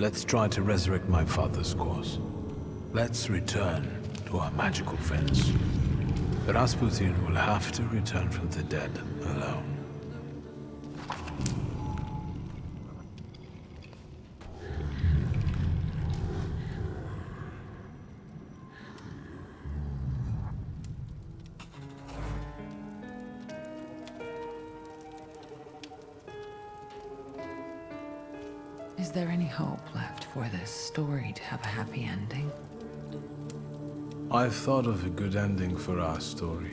Let's try to resurrect my father's cause. Let's return to our magical friends. Rasputin will have to return from the dead alone. Is there any hope left for this story to have a happy ending? I've thought of a good ending for our story.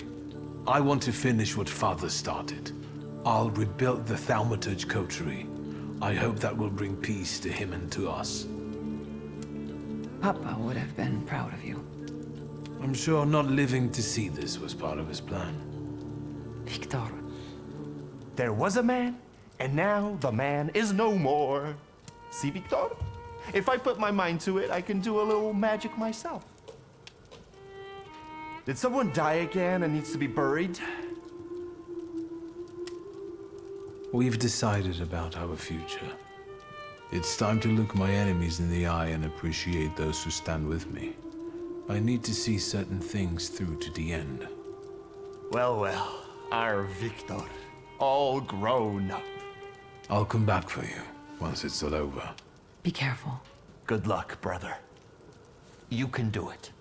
I want to finish what Father started. I'll rebuild the Thaumaturge Coterie. I hope that will bring peace to him and to us. Papa would have been proud of you. I'm sure not living to see this was part of his plan. Wiktor. There was a man, and now the man is no more. See, Wiktor? If I put my mind to it, I can do a little magic myself. Did someone die again and needs to be buried? We've decided about our future. It's time to look my enemies in the eye and appreciate those who stand with me. I need to see certain things through to the end. Well, well, our Wiktor, all grown up. I'll come back for you once it's all over. Be careful. Good luck, brother. You can do it.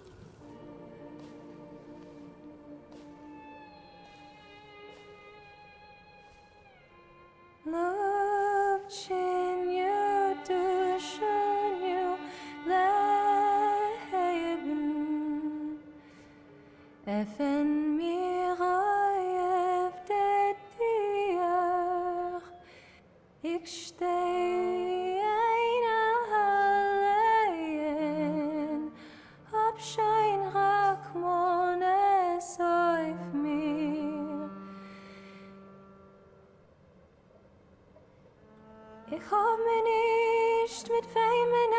Ich hab mir nicht mit Feimen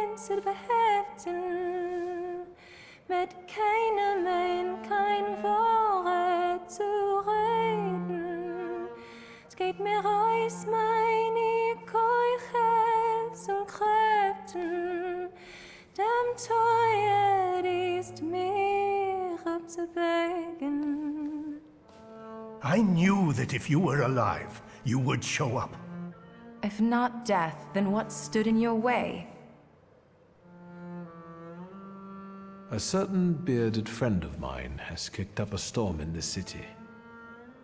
eins zu beheften, mit keinem ein kein Wort zu reden. Es geht mir aus meine Keuches und Kräften, dem Teuer ist mir abzubeugen. I knew that if you were alive, you would show up. If not death, then what stood in your way? A certain bearded friend of mine has kicked up a storm in the city.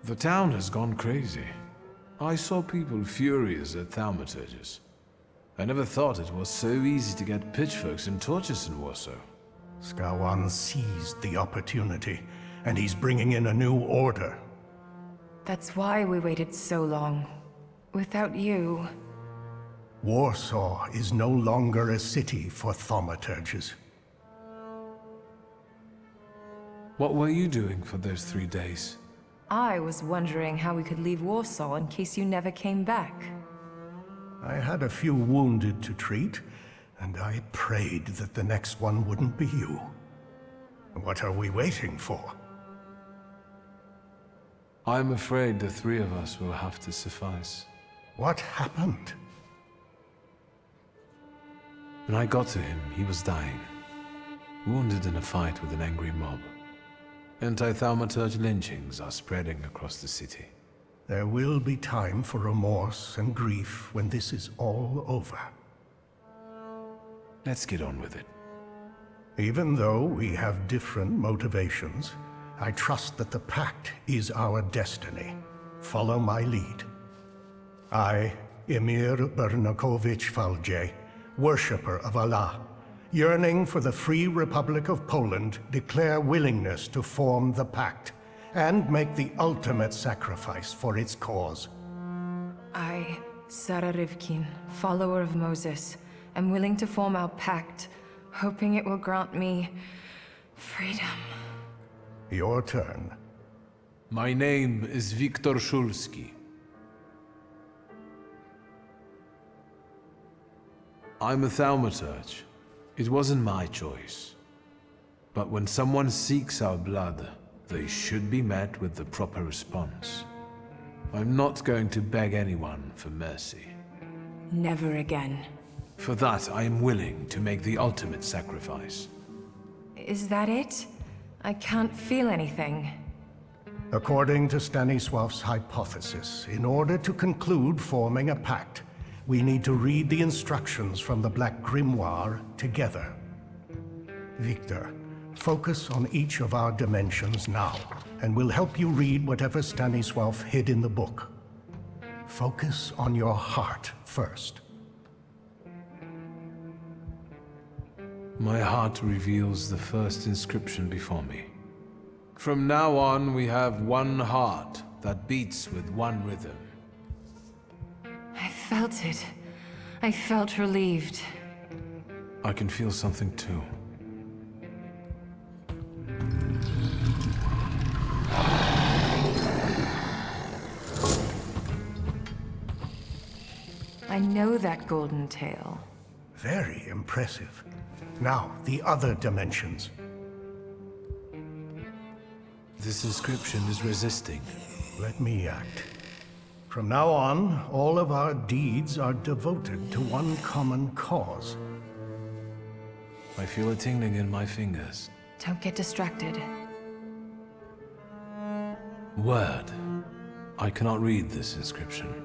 The town has gone crazy. I saw people furious at Thaumaturges. I never thought it was so easy to get pitchforks and torches in Warsaw. Skawan seized the opportunity, and he's bringing in a new order. That's why we waited so long. Without you... Warsaw is no longer a city for thaumaturges. What were you doing for those 3 days? I was wondering how we could leave Warsaw in case you never came back. I had a few wounded to treat, and I prayed that the next one wouldn't be you. What are we waiting for? I'm afraid the 3 of us will have to suffice. What happened? When I got to him, he was dying. Wounded in a fight with an angry mob. Anti-Thaumaturge lynchings are spreading across the city. There will be time for remorse and grief when this is all over. Let's get on with it. Even though we have different motivations, I trust that the Pact is our destiny. Follow my lead. I, Emir Bernakovich Falje, worshipper of Allah, yearning for the free Republic of Poland, declare willingness to form the Pact and make the ultimate sacrifice for its cause. I, Sarah Rivkin, follower of Moses, am willing to form our pact, hoping it will grant me freedom. Your turn. My name is Wiktor Szulski. I'm a Thaumaturge. It wasn't my choice. But when someone seeks our blood, they should be met with the proper response. I'm not going to beg anyone for mercy. Never again. For that, I am willing to make the ultimate sacrifice. Is that it? I can't feel anything. According to Stanisław's hypothesis, in order to conclude forming a pact, we need to read the instructions from the Black Grimoire together. Wiktor, focus on each of our dimensions now, and we'll help you read whatever Stanisław hid in the book. Focus on your heart first. My heart reveals the first inscription before me. From now on, we have one heart that beats with one rhythm. I felt it. I felt relieved. I can feel something too. I know that golden tail. Very impressive. Now, the other dimensions. This inscription is resisting. Let me act. From now on, all of our deeds are devoted to one common cause. I feel a tingling in my fingers. Don't get distracted. Word. I cannot read this inscription.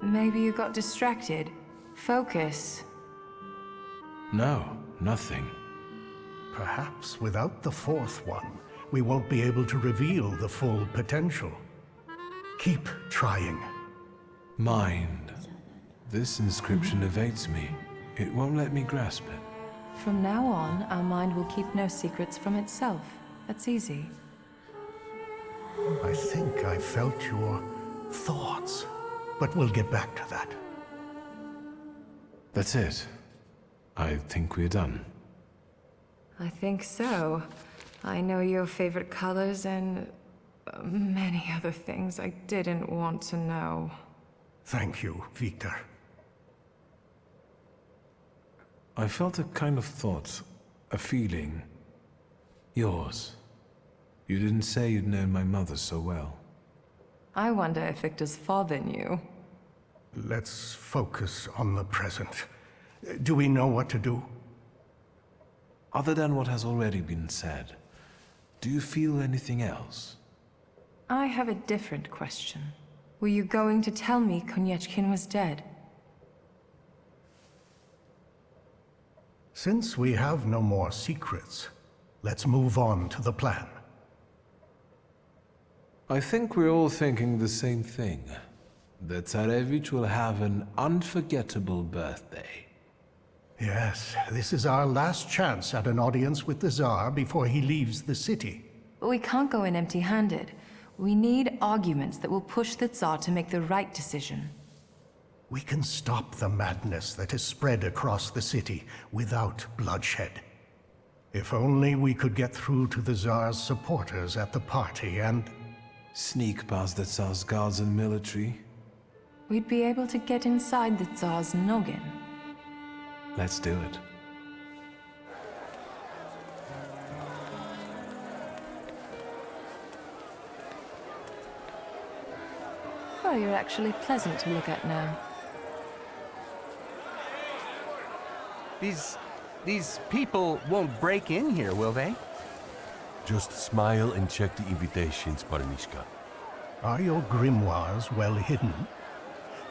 Maybe you got distracted. Focus. No, nothing. Perhaps without the fourth one, we won't be able to reveal the full potential. Keep trying. Mind. This inscription evades me. It won't let me grasp it. From now on, our mind will keep no secrets from itself. That's easy. I think I felt your thoughts, but we'll get back to that. That's it. I think we're done. I think so. I know your favorite colors and many other things I didn't want to know. Thank you, Wiktor. I felt a kind of thought, a feeling. Yours. You didn't say you'd known my mother so well. I wonder if Victor's father knew. Let's focus on the present. Do we know what to do? Other than what has already been said, do you feel anything else? I have a different question. Were you going to tell me Konieczkin was dead? Since we have no more secrets, let's move on to the plan. I think we're all thinking the same thing. That Tsarevich will have an unforgettable birthday. Yes, this is our last chance at an audience with the Tsar before he leaves the city. But we can't go in empty-handed. We need arguments that will push the Tsar to make the right decision. We can stop the madness that has spread across the city without bloodshed. If only we could get through to the Tsar's supporters at the party and... Sneak past the Tsar's guards and military. We'd be able to get inside the Tsar's noggin. Let's do it. Oh, you're actually pleasant to look at now. These people won't break in here, will they? Just smile and check the invitations, Parnishka. Are your grimoires well hidden?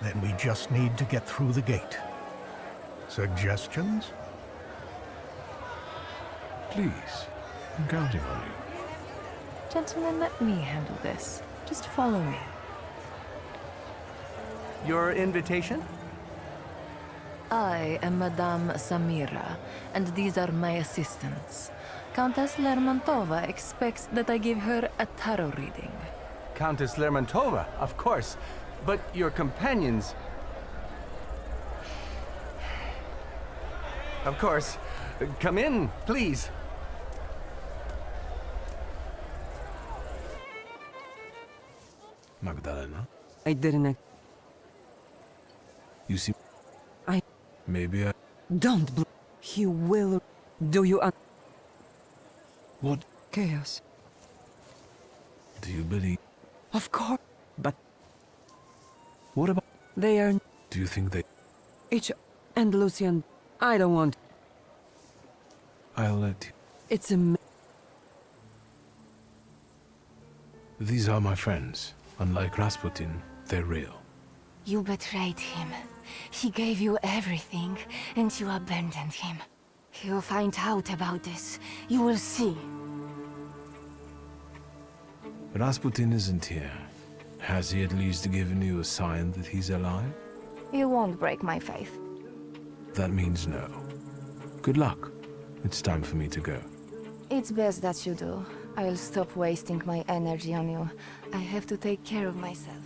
Then we just need to get through the gate. Suggestions? Please, I'm counting on you. Gentlemen, let me handle this. Just follow me. Your invitation? I am Madame Samira, and these are my assistants. Countess Lermontova expects that I give her a tarot reading. Countess Lermontova, of course. But your companions... Of course. Come in, please. Magdalena, I didn't. you see... I- Maybe I... Don't He will. Do you What chaos? do you believe? Of course. But What about... they are Do you think they... each. And Lucian, I don't want... I'll let you. It's a... These are my friends. Unlike Rasputin, they're real. You betrayed him. He gave you everything, and you abandoned him. He'll find out about this. You will see. Rasputin isn't here. Has he at least given you a sign that he's alive? You won't break my faith. That means no. Good luck. It's time for me to go. It's best that you do. I'll stop wasting my energy on you. I have to take care of myself.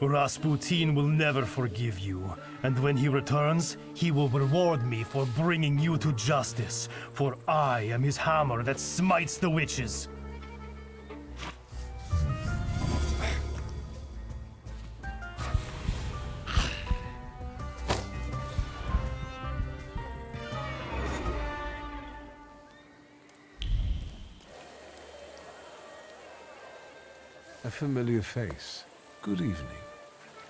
Rasputin will never forgive you, and when he returns, he will reward me for bringing you to justice, for I am his hammer that smites the witches. A familiar face. Good evening.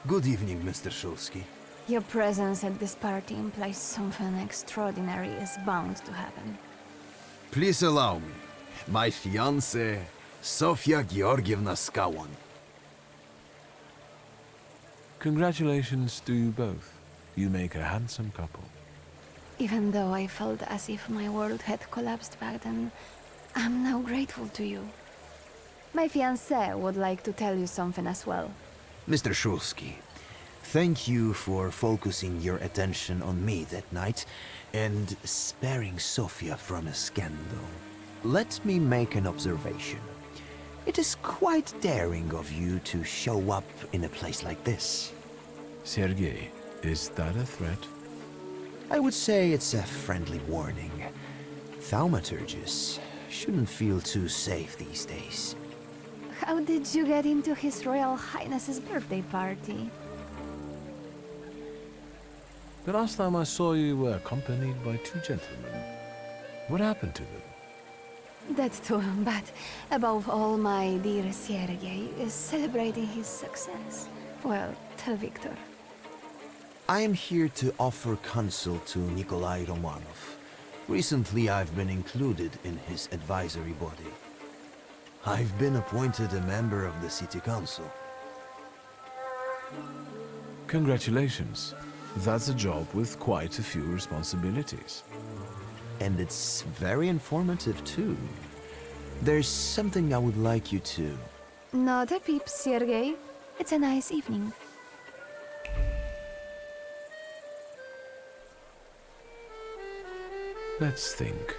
Good evening, Mr. Szulski. Your presence at this party implies something extraordinary is bound to happen. Please allow me. My fiancée, Sofia Georgievna Skawan. Congratulations to you both. You make a handsome couple. Even though I felt as if my world had collapsed back then, I'm now grateful to you. My fiancé would like to tell you something as well. Mr. Szulski, thank you for focusing your attention on me that night and sparing Sofia from a scandal. Let me make an observation. It is quite daring of you to show up in a place like this. Sergei, is that a threat? I would say it's a friendly warning. Thaumaturges shouldn't feel too safe these days. How did you get into His Royal Highness's birthday party? The last time I saw you were accompanied by two gentlemen. What happened to them? That too, but above all, my dear Sergei is celebrating his success. Well, tell Wiktor. I am here to offer counsel to Nikolai Romanov. Recently, I've been included in his advisory body. I've been appointed a member of the city council. Congratulations. That's a job with quite a few responsibilities. And it's very informative, too. There's something I would like you to... Not a peep, Sergei. It's a nice evening. Let's think.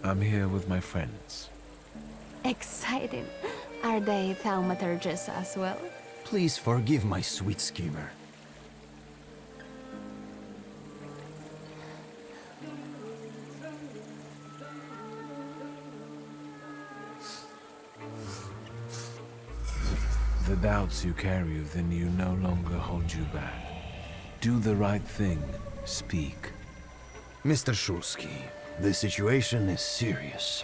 I'm here with my friends. Exciting. Are they Thaumaturges as well? Please forgive my sweet schemer. The doubts you carry within you no longer hold you back. Do the right thing. Speak. Mr. Szulski, the situation is serious.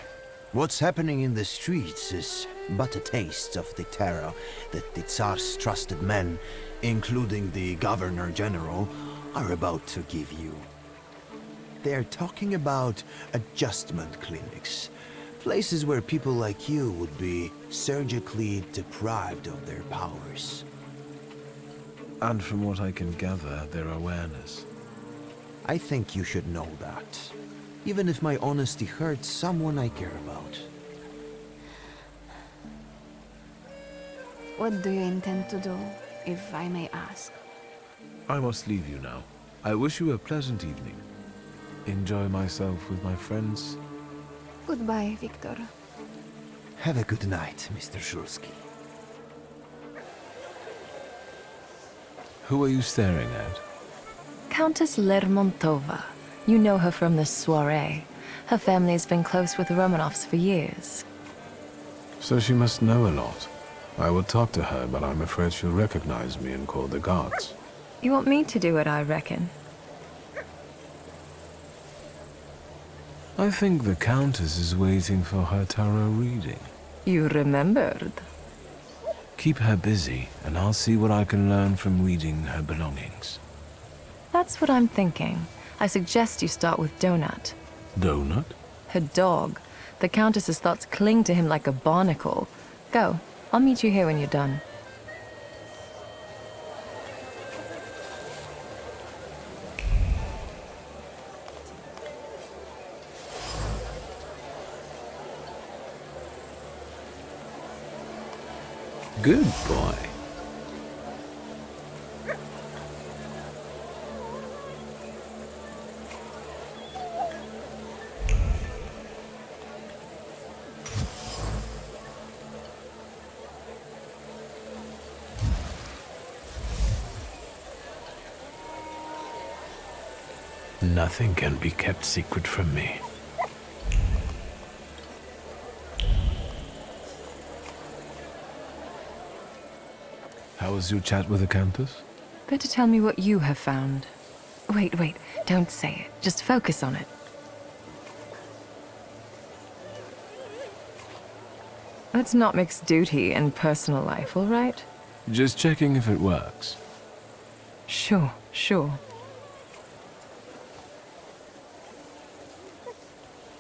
What's happening in the streets is but a taste of the terror that the Tsar's trusted men, including the Governor General, are about to give you. They're talking about adjustment clinics, places where people like you would be surgically deprived of their powers. And from what I can gather, their awareness. I think you should know that, even if my honesty hurts someone I care about. What do you intend to do, if I may ask? I must leave you now. I wish you a pleasant evening. Enjoy myself with my friends. Goodbye, Wiktor. Have a good night, Mr. Szulski. Who are you staring at? Countess Lermontova. You know her from the soiree. Her family's been close with the Romanovs for years. So she must know a lot. I will talk to her, but I'm afraid she'll recognize me and call the guards. You want me to do it, I reckon. I think the Countess is waiting for her tarot reading. You remembered. Keep her busy, and I'll see what I can learn from reading her belongings. That's what I'm thinking. I suggest you start with Donut. Donut? Her dog. The Countess's thoughts cling to him like a barnacle. Go. I'll meet you here when you're done. Good boy. Nothing can be kept secret from me. How was your chat with the Countess? Better tell me what you have found. Wait, don't say it. Just focus on it. Let's not mix duty and personal life, all right? Just checking if it works. Sure.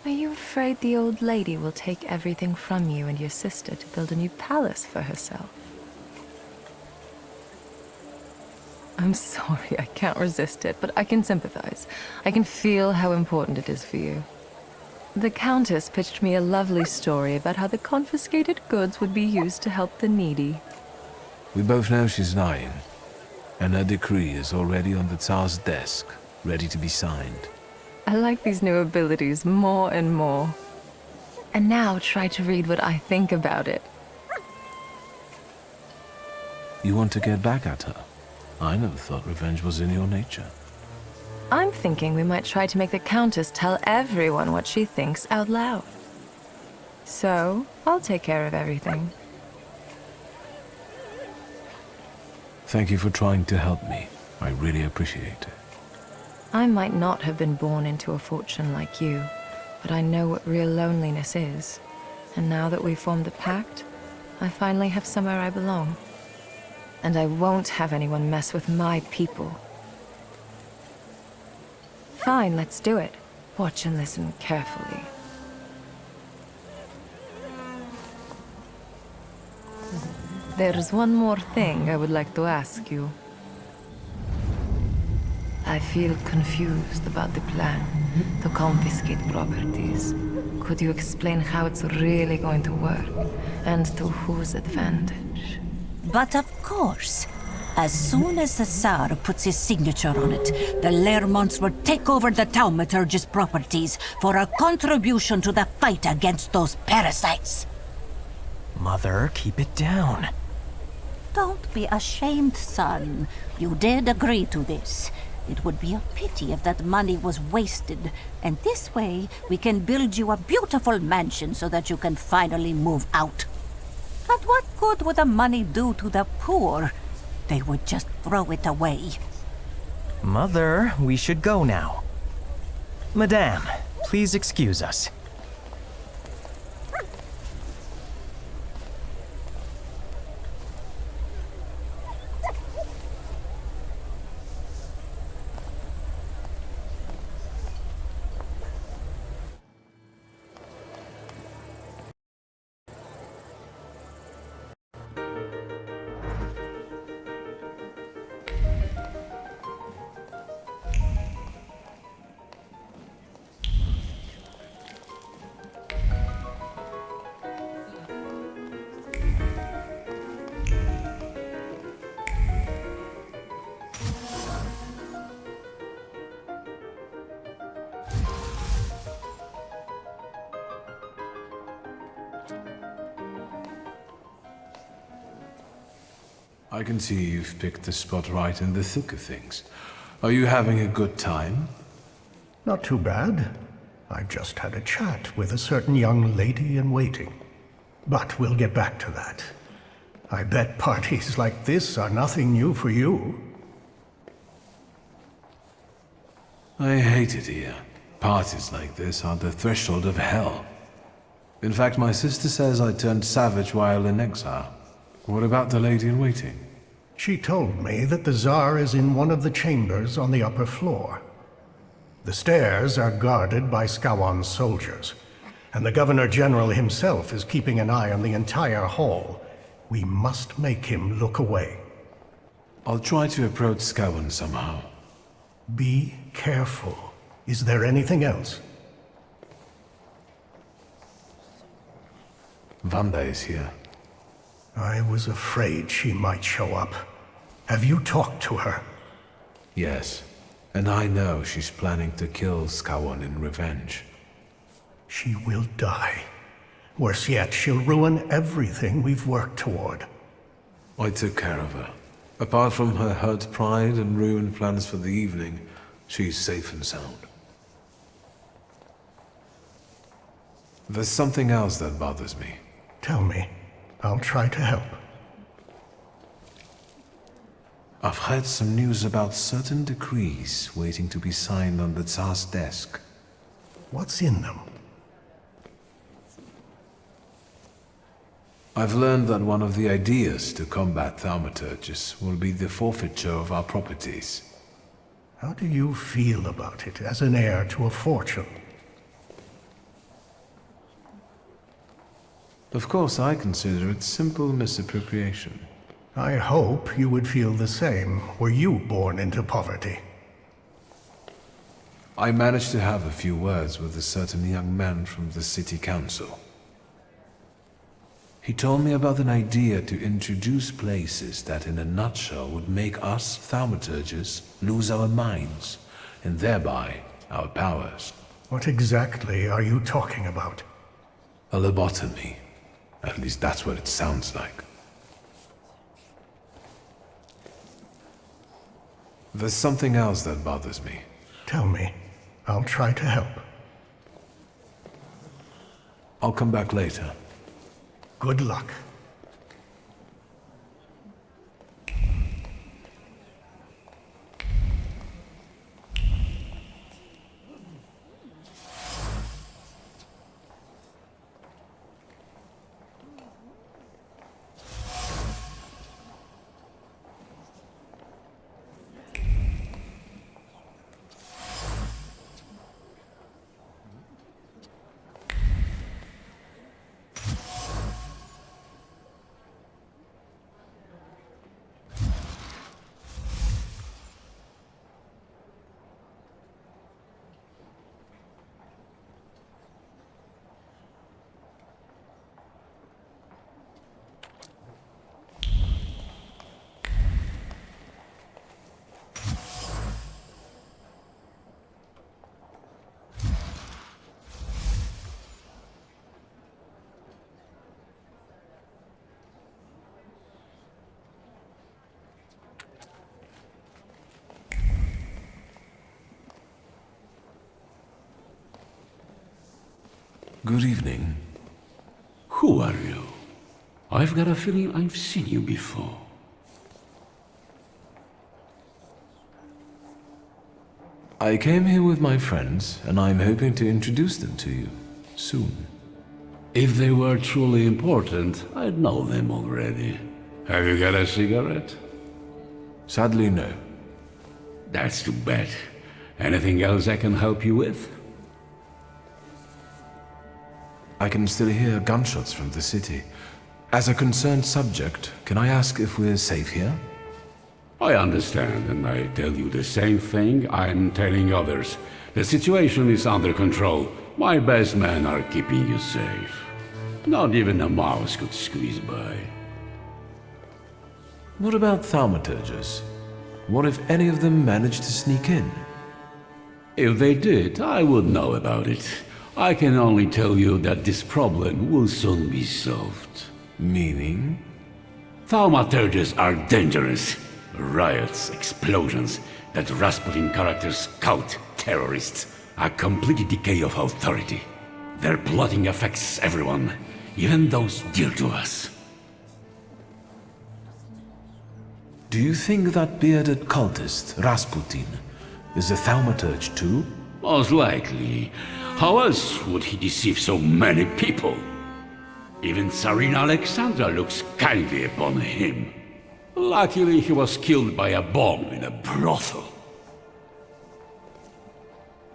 Are you afraid the old lady will take everything from you and your sister to build a new palace for herself? I'm sorry, I can't resist it, but I can sympathize. I can feel how important it is for you. The Countess pitched me a lovely story about how the confiscated goods would be used to help the needy. We both know she's lying, and her decree is already on the Tsar's desk, ready to be signed. I like these new abilities more and more. And now try to read what I think about it. You want to get back at her? I never thought revenge was in your nature. I'm thinking we might try to make the Countess tell everyone what she thinks out loud. So, I'll take care of everything. Thank you for trying to help me. I really appreciate it. I might not have been born into a fortune like you, but I know what real loneliness is. And now that we've formed a pact, I finally have somewhere I belong. And I won't have anyone mess with my people. Fine, let's do it. Watch and listen carefully. There's one more thing I would like to ask you. I feel confused about the plan to confiscate properties. Could you explain how it's really going to work, and to whose advantage? But of course. As soon as the Tsar puts his signature on it, the Lermonts will take over the Thaumaturge's properties for a contribution to the fight against those parasites. Mother, keep it down. Don't be ashamed, son. You did agree to this. It would be a pity if that money was wasted, and this way we can build you a beautiful mansion so that you can finally move out. But what good would the money do to the poor? They would just throw it away. Mother, we should go now. Madame, please excuse us. I can see you've picked the spot right in the thick of things. Are you having a good time? Not too bad. I've just had a chat with a certain young lady in waiting. But we'll get back to that. I bet parties like this are nothing new for you. I hate it here. Parties like this are the threshold of hell. In fact, my sister says I turned savage while in exile. What about the lady-in-waiting? She told me that the Tsar is in one of the chambers on the upper floor. The stairs are guarded by Skawan's soldiers, and the Governor-General himself is keeping an eye on the entire hall. We must make him look away. I'll try to approach Skawan somehow. Be careful. Is there anything else? Vanda is here. I was afraid she might show up. Have you talked to her? Yes, and I know she's planning to kill Skawan in revenge. She will die. Worse yet, she'll ruin everything we've worked toward. I took care of her. Apart from her hurt pride and ruined plans for the evening, she's safe and sound. There's something else that bothers me. Tell me. I'll try to help. I've heard some news about certain decrees waiting to be signed on the Tsar's desk. What's in them? I've learned that one of the ideas to combat Thaumaturges will be the forfeiture of our properties. How do you feel about it as an heir to a fortune? Of course, I consider it simple misappropriation. I hope you would feel the same were you born into poverty. I managed to have a few words with a certain young man from the city council. He told me about an idea to introduce places that in a nutshell would make us Thaumaturges lose our minds, and thereby our powers. What exactly are you talking about? A lobotomy. At least that's what it sounds like. There's something else that bothers me. Tell me. I'll try to help. I'll come back later. Good luck. Good evening. Who are you? I've got a feeling I've seen you before. I came here with my friends, and I'm hoping to introduce them to you soon. If they were truly important, I'd know them already. Have you got a cigarette? Sadly, no. That's too bad. Anything else I can help you with? I can still hear gunshots from the city. As a concerned subject, can I ask if we're safe here? I understand, and I tell you the same thing I'm telling others. The situation is under control. My best men are keeping you safe. Not even a mouse could squeeze by. What about Thaumaturges? What if any of them managed to sneak in? If they did, I would know about it. I can only tell you that this problem will soon be solved. Meaning? Thaumaturges are dangerous. Riots, explosions, that Rasputin characters cult terrorists. A complete decay of authority. Their plotting affects everyone, even those dear to us. Do you think that bearded cultist, Rasputin, is a Thaumaturge too? Most likely. How else would he deceive so many people? Even Tsarina Alexandra looks kindly upon him. Luckily, he was killed by a bomb in a brothel.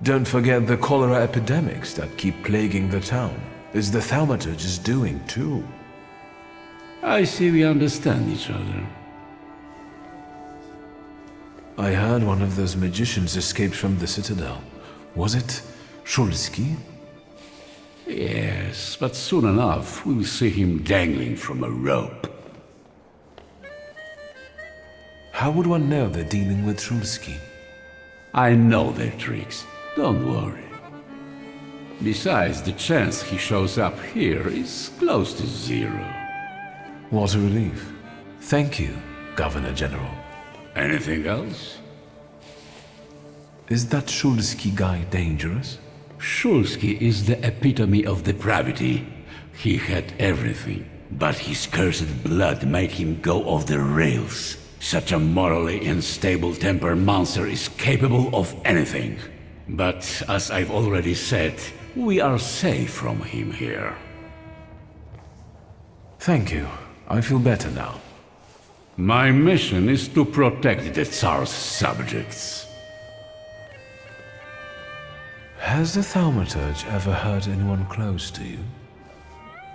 Don't forget the cholera epidemics that keep plaguing the town. Is the Thaumaturge is doing too. I see we understand each other. I heard one of those magicians escaped from the Citadel. Was it Szulski? Yes, but soon enough we will see him dangling from a rope. How would one know they're dealing with Szulski? I know their tricks, don't worry. Besides, the chance he shows up here is close to zero. What a relief. Thank you, Governor General. Anything else? Is that Szulski guy dangerous? Szulski is the epitome of depravity. He had everything, but his cursed blood made him go off the rails. Such a morally unstable tempered monster is capable of anything. But as I've already said, we are safe from him here. Thank you. I feel better now. My mission is to protect the Tsar's subjects. Has the Thaumaturge ever hurt anyone close to you?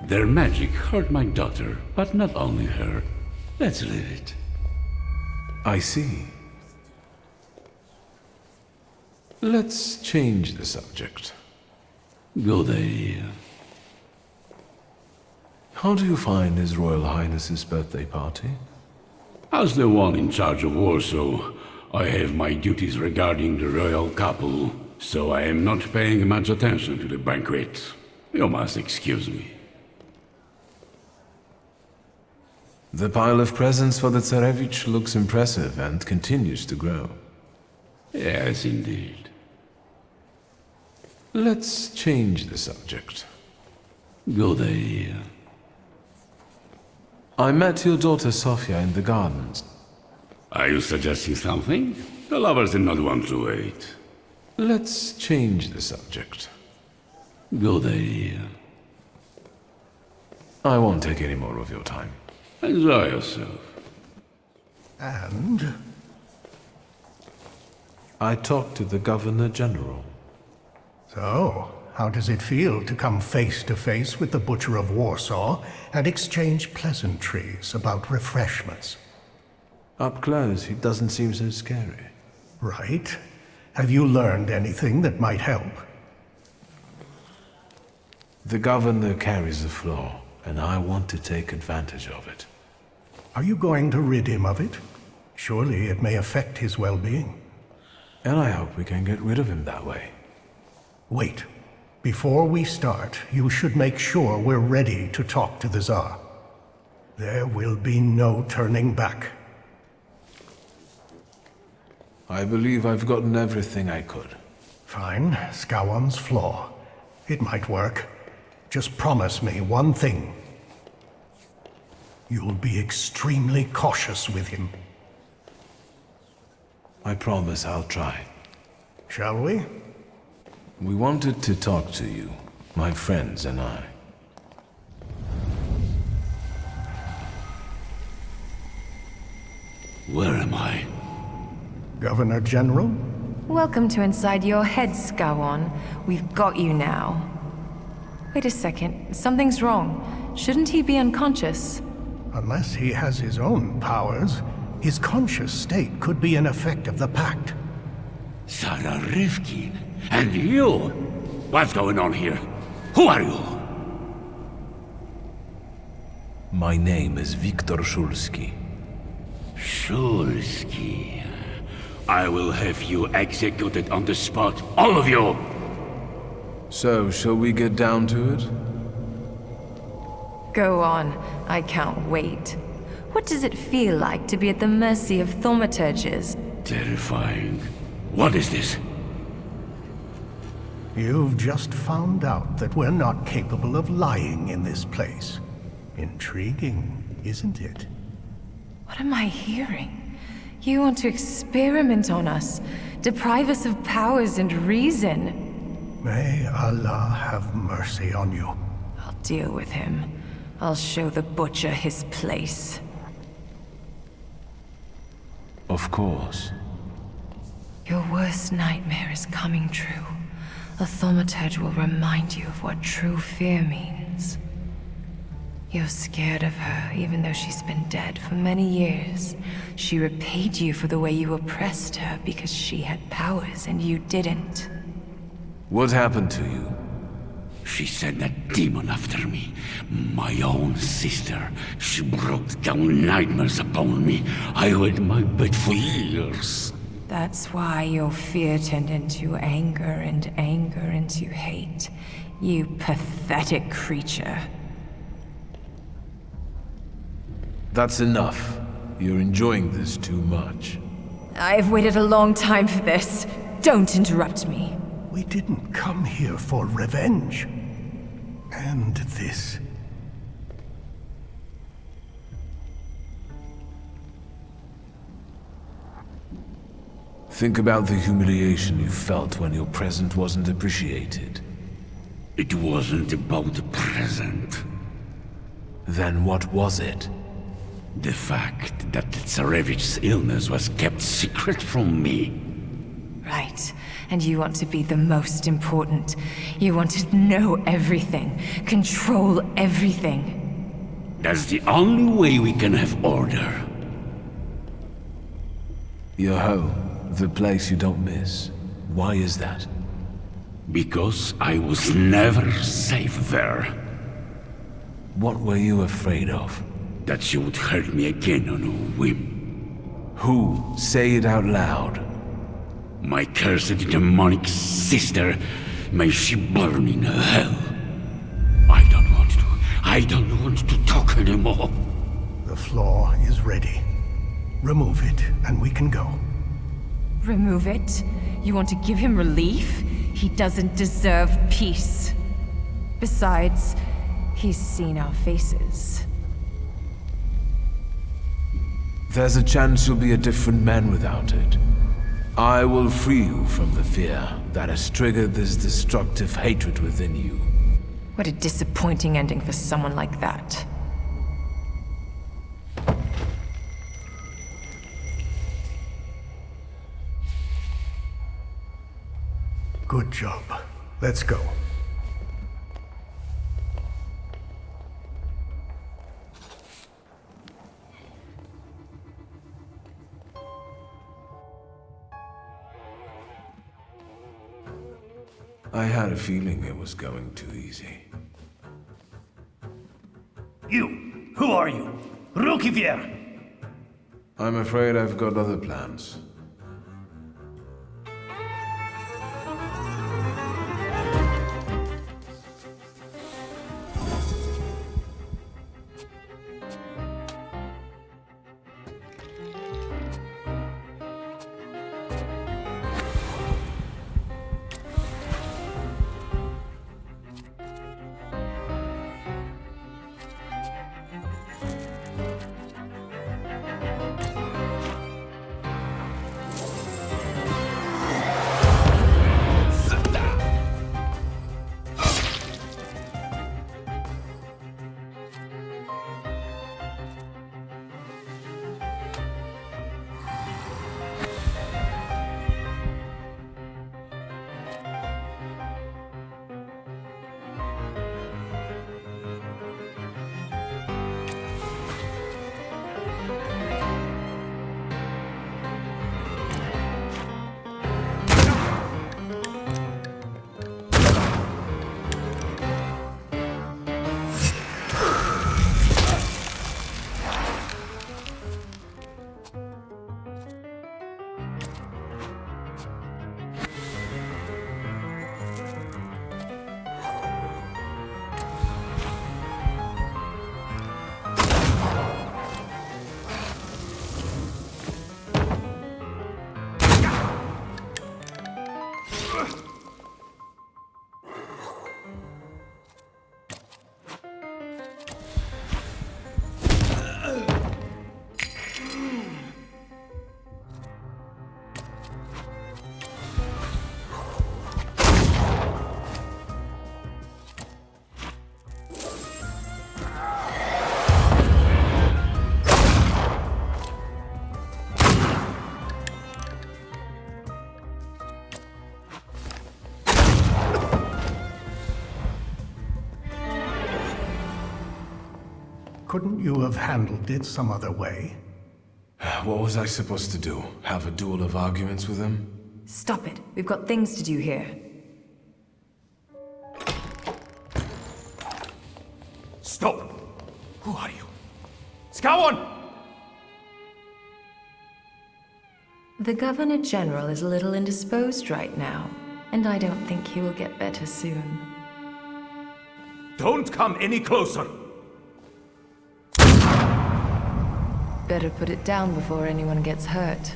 Their magic hurt my daughter, but not only her. Let's leave it. I see. Let's change the subject. Good idea. How do you find His Royal Highness's birthday party? As the one in charge of Warsaw, I have my duties regarding the royal couple, so I am not paying much attention to the banquet. You must excuse me. The pile of presents for the Tsarevich looks impressive and continues to grow. Yes, indeed. Let's change the subject. Good idea. I met your daughter Sofia in the gardens. Are you suggesting something? The lovers did not want to wait. Let's change the subject. Good idea. I won't take any more of your time. Enjoy yourself. And? I talked to the Governor General. So, how does it feel to come face to face with the Butcher of Warsaw and exchange pleasantries about refreshments? Up close, he doesn't seem so scary. Right. Have you learned anything that might help? The Governor carries a flaw, and I want to take advantage of it. Are you going to rid him of it? Surely it may affect his well-being. And I hope we can get rid of him that way. Wait. Before we start, you should make sure we're ready to talk to the Tsar. There will be no turning back. I believe I've gotten everything I could. Fine. Skowron's flaw. It might work. Just promise me one thing. You'll be extremely cautious with him. I promise I'll try. Shall we? We wanted to talk to you, my friends and I. Where am I? Governor General? Welcome to inside your head, Skowron. We've got you now. Wait a second. Something's wrong. Shouldn't he be unconscious? Unless he has his own powers, his conscious state could be an effect of the pact. Sarah Rivkin? And you? What's going on here? Who are you? My name is Wiktor Szulski. Szulski. I will have you executed on the spot, all of you! So, shall we get down to it? Go on. I can't wait. What does it feel like to be at the mercy of thaumaturges? Terrifying. What is this? You've just found out that we're not capable of lying in this place. Intriguing, isn't it? What am I hearing? You want to experiment on us, deprive us of powers and reason. May Allah have mercy on you. I'll deal with him. I'll show the butcher his place. Of course. Your worst nightmare is coming true. A thaumaturge will remind you of what true fear means. You're scared of her, even though she's been dead for many years. She repaid you for the way you oppressed her because she had powers and you didn't. What happened to you? She sent that demon after me. My own sister. She brought down nightmares upon me. I hid my bed for years. That's why your fear turned into anger and anger into hate. You pathetic creature. That's enough. You're enjoying this too much. I've waited a long time for this. Don't interrupt me. We didn't come here for revenge. And this. Think about the humiliation you felt when your present wasn't appreciated. It wasn't about the present. Then what was it? The fact that the Tsarevich's illness was kept secret from me. Right. And you want to be the most important. You want to know everything. Control everything. That's the only way we can have order. Your home. The place you don't miss. Why is that? Because I was never safe there. What were you afraid of? That she would hurt me again on a whim. Who? Say it out loud. My cursed demonic sister. May she burn in hell. I don't want to talk anymore. The floor is ready. Remove it, and we can go. Remove it? You want to give him relief? He doesn't deserve peace. Besides, he's seen our faces. There's a chance you'll be a different man without it. I will free you from the fear that has triggered this destructive hatred within you. What a disappointing ending for someone like that. Good job. Let's go. I had a feeling it was going too easy. You! Who are you? Rukivier! I'm afraid I've got other plans. Couldn't you have handled it some other way? What was I supposed to do? Have a duel of arguments with him? Stop it. We've got things to do here. Stop! Who are you? Scowan! The Governor General is a little indisposed right now, and I don't think he will get better soon. Don't come any closer! Better put it down before anyone gets hurt.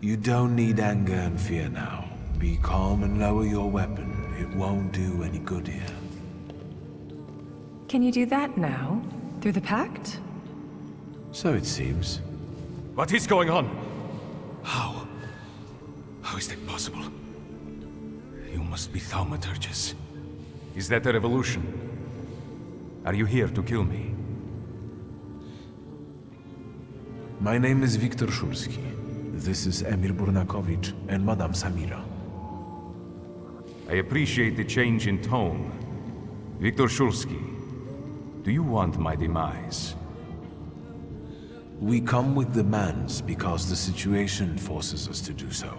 You don't need anger and fear now. Be calm and lower your weapon. It won't do any good here. Can you do that now? Through the pact? So it seems. What is going on? How? How is that possible? You must be Thaumaturges. Is that a revolution? Are you here to kill me? My name is Wiktor Szulski. This is Emir Burnakovich and Madame Samira. I appreciate the change in tone. Wiktor Szulski, do you want my demise? We come with demands because the situation forces us to do so.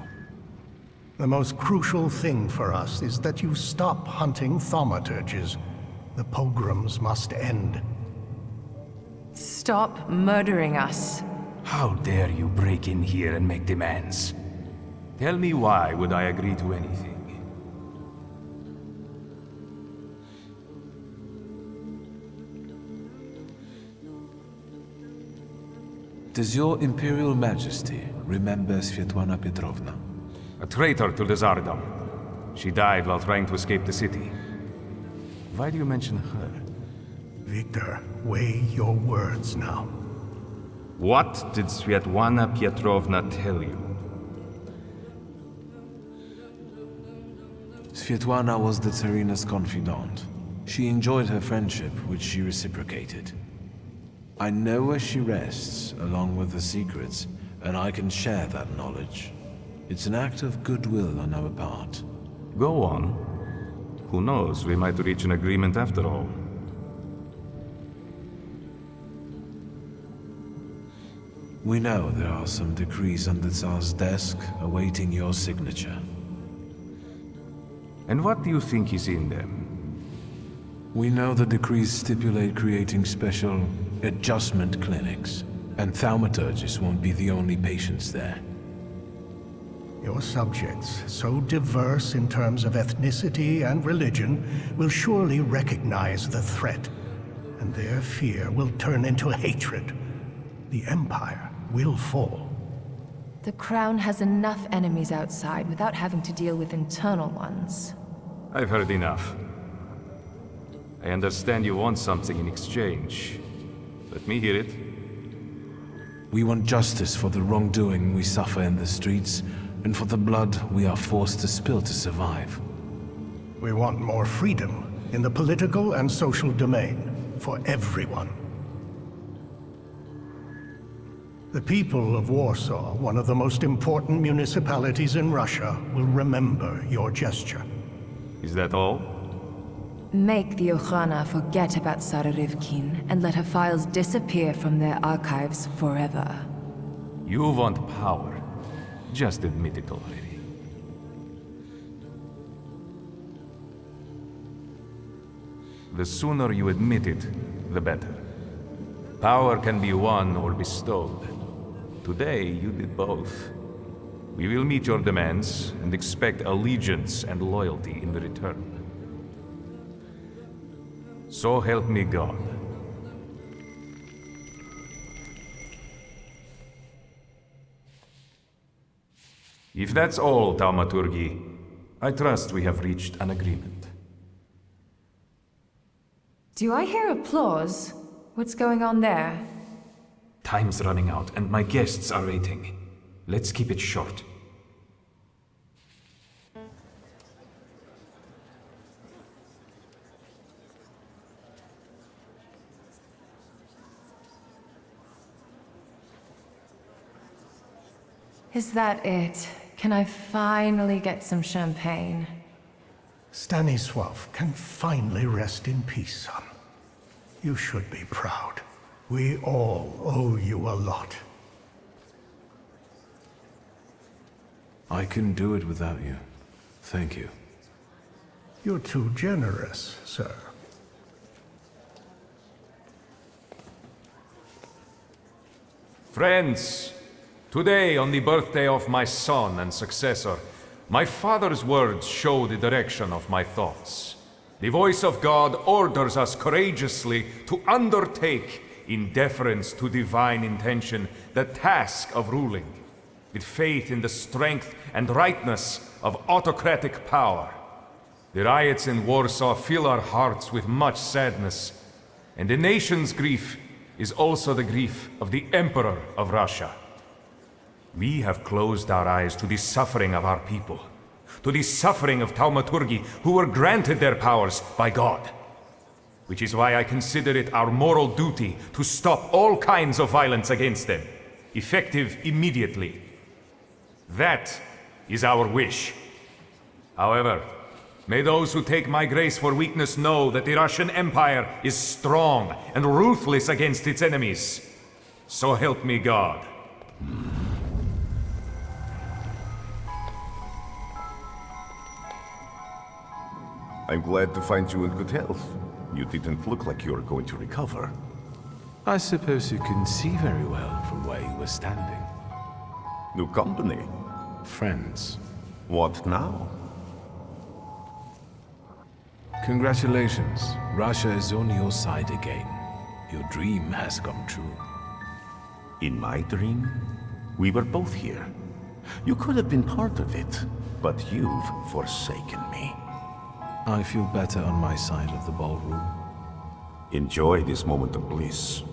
The most crucial thing for us is that you stop hunting thaumaturges. The pogroms must end. Stop murdering us. How dare you break in here and make demands? Tell me why would I agree to anything? Does your Imperial Majesty remember Svetlana Petrovna? A traitor to the Tsardom. She died while trying to escape the city. Why do you mention her? Wiktor, weigh your words now. What did Svetlana Petrovna tell you? Svetlana was the Tsarina's confidant. She enjoyed her friendship, which she reciprocated. I know where she rests, along with the secrets, and I can share that knowledge. It's an act of goodwill on our part. Go on. Who knows, we might reach an agreement after all. We know there are some decrees on the Tsar's desk awaiting your signature. And what do you think is in them? We know the decrees stipulate creating special adjustment clinics, and thaumaturges won't be the only patients there. Your subjects, so diverse in terms of ethnicity and religion, will surely recognize the threat, and their fear will turn into hatred. The Empire will fall. The Crown has enough enemies outside without having to deal with internal ones. I've heard enough. I understand you want something in exchange. Let me hear it. We want justice for the wrongdoing we suffer in the streets, and for the blood we are forced to spill to survive. We want more freedom in the political and social domain for everyone. The people of Warsaw, one of the most important municipalities in Russia, will remember your gesture. Is that all? Make the Okhrana forget about Sara Rivkin and let her files disappear from their archives forever. You want power. Just admit it already. The sooner you admit it, the better. Power can be won or bestowed. Today, you did both. We will meet your demands and expect allegiance and loyalty in return. So help me God. If that's all, Thaumaturge, I trust we have reached an agreement. Do I hear applause? What's going on there? Time's running out, and my guests are waiting. Let's keep it short. Is that it? Can I finally get some champagne? Stanisław can finally rest in peace, son. You should be proud. We all owe you a lot. I couldn't do it without you. Thank you. You're too generous, sir. Friends, today on the birthday of my son and successor, my father's words show the direction of my thoughts. The voice of God orders us courageously to undertake, in deference to divine intention, the task of ruling, with faith in the strength and rightness of autocratic power. The riots in Warsaw fill our hearts with much sadness, and the nation's grief is also the grief of the Emperor of Russia. We have closed our eyes to the suffering of our people, to the suffering of Thaumaturge, who were granted their powers by God. Which is why I consider it our moral duty to stop all kinds of violence against them, effective immediately. That is our wish. However, may those who take my grace for weakness know that the Russian Empire is strong and ruthless against its enemies. So help me God. I'm glad to find you in good health. You didn't look like you were going to recover. I suppose you couldn't see very well from where you were standing. New company? Friends. What now? Congratulations. Russia is on your side again. Your dream has come true. In my dream, we were both here. You could have been part of it, but you've forsaken me. I feel better on my side of the ballroom. Enjoy this moment of bliss.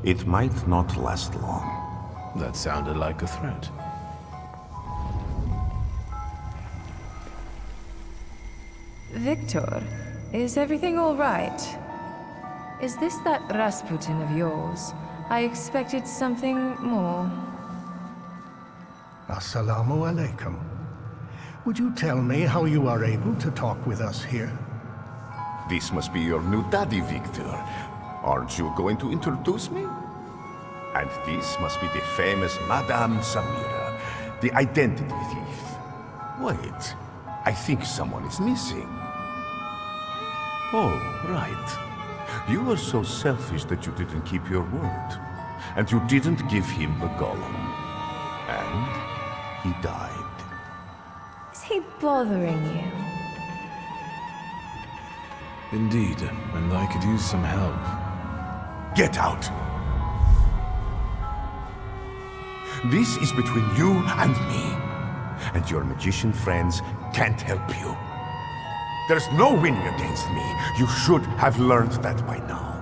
It might not last long. That sounded like a threat. Wiktor, is everything all right? Is this that Rasputin of yours? I expected something more. Assalamu alaikum. Would you tell me how you are able to talk with us here? This must be your new daddy, Wiktor. Aren't you going to introduce me? And this must be the famous Madame Samira, the identity thief. Wait, I think someone is missing. Oh, right. You were so selfish that you didn't keep your word. And you didn't give him the golem. And he died. Is he bothering you? Indeed, and I could use some help. Get out! This is between you and me. And your magician friends can't help you. There's no winning against me. You should have learned that by now.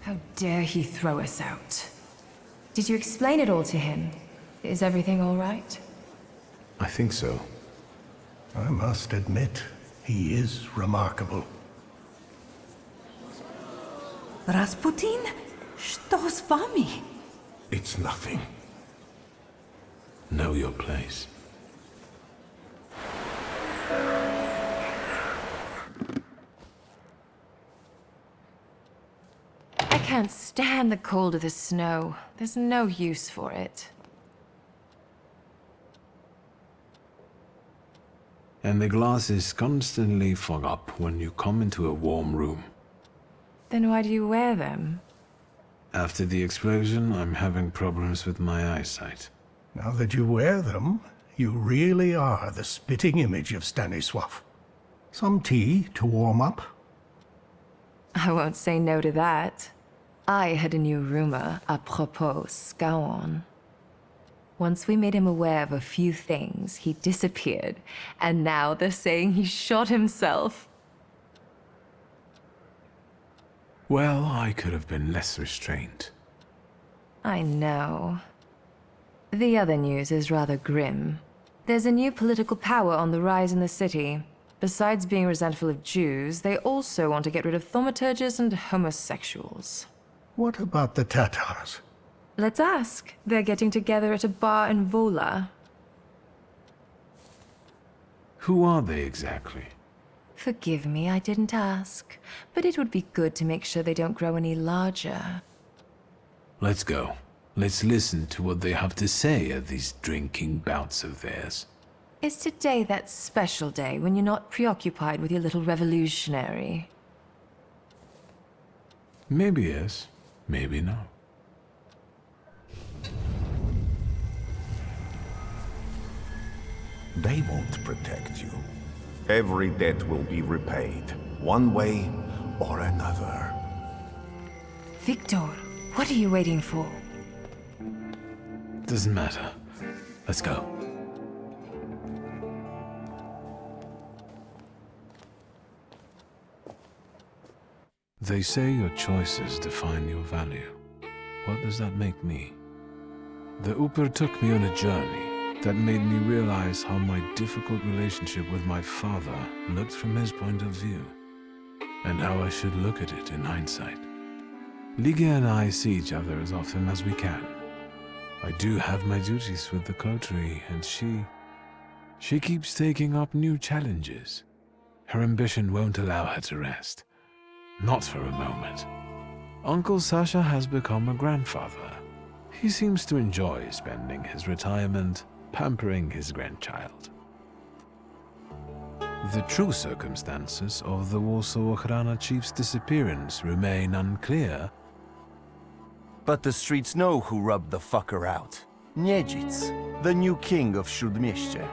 How dare he throw us out? Did you explain it all to him? Is everything all right? I think so. I must admit, he is remarkable. Rasputin? Что с вами? It's nothing. Know your place. I can't stand the cold of the snow. There's no use for it. And the glasses constantly fog up when you come into a warm room. Then why do you wear them? After the explosion, I'm having problems with my eyesight. Now that you wear them, you really are the spitting image of Stanisław. Some tea to warm up? I won't say no to that. I heard a new rumor apropos Scowan. Once we made him aware of a few things, he disappeared, and now they're saying he shot himself. Well, I could have been less restrained. I know. The other news is rather grim. There's a new political power on the rise in the city. Besides being resentful of Jews, they also want to get rid of thaumaturges and homosexuals. What about the Tatars? Let's ask. They're getting together at a bar in Vola. Who are they exactly? Forgive me, I didn't ask. But it would be good to make sure they don't grow any larger. Let's go. Let's listen to what they have to say at these drinking bouts of theirs. Is today that special day when you're not preoccupied with your little revolutionary? Maybe yes, maybe no. They won't protect you. Every debt will be repaid, one way or another. Wiktor, what are you waiting for? Doesn't matter. Let's go. They say your choices define your value. What does that make me? The Uper took me on a journey that made me realize how my difficult relationship with my father looked from his point of view, and how I should look at it in hindsight. Ligia and I see each other as often as we can. I do have my duties with the Coterie, and she keeps taking up new challenges. Her ambition won't allow her to rest. Not for a moment. Uncle Sasha has become a grandfather. He seems to enjoy spending his retirement pampering his grandchild. The true circumstances of the Warsaw Ochrana chief's disappearance remain unclear. But the streets know who rubbed the fucker out. Niedzic, the new king of Śródmieście.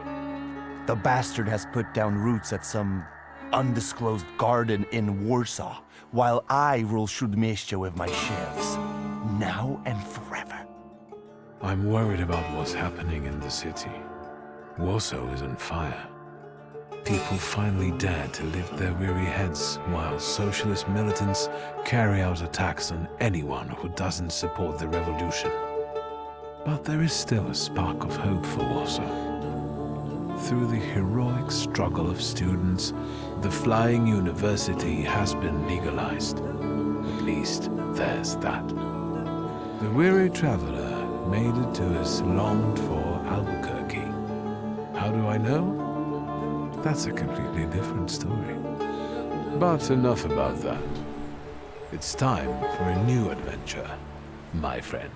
The bastard has put down roots at some undisclosed garden in Warsaw, while I rule Śródmieście with my shivs. Now and forever. I'm worried about what's happening in the city. Warsaw is on fire. People finally dare to lift their weary heads while socialist militants carry out attacks on anyone who doesn't support the revolution. But there is still a spark of hope for Warsaw. Through the heroic struggle of students, the flying university has been legalized. At least there's that. The weary traveler made it to his longed-for Albuquerque. How do I know? That's a completely different story. But enough about that. It's time for a new adventure, my friend.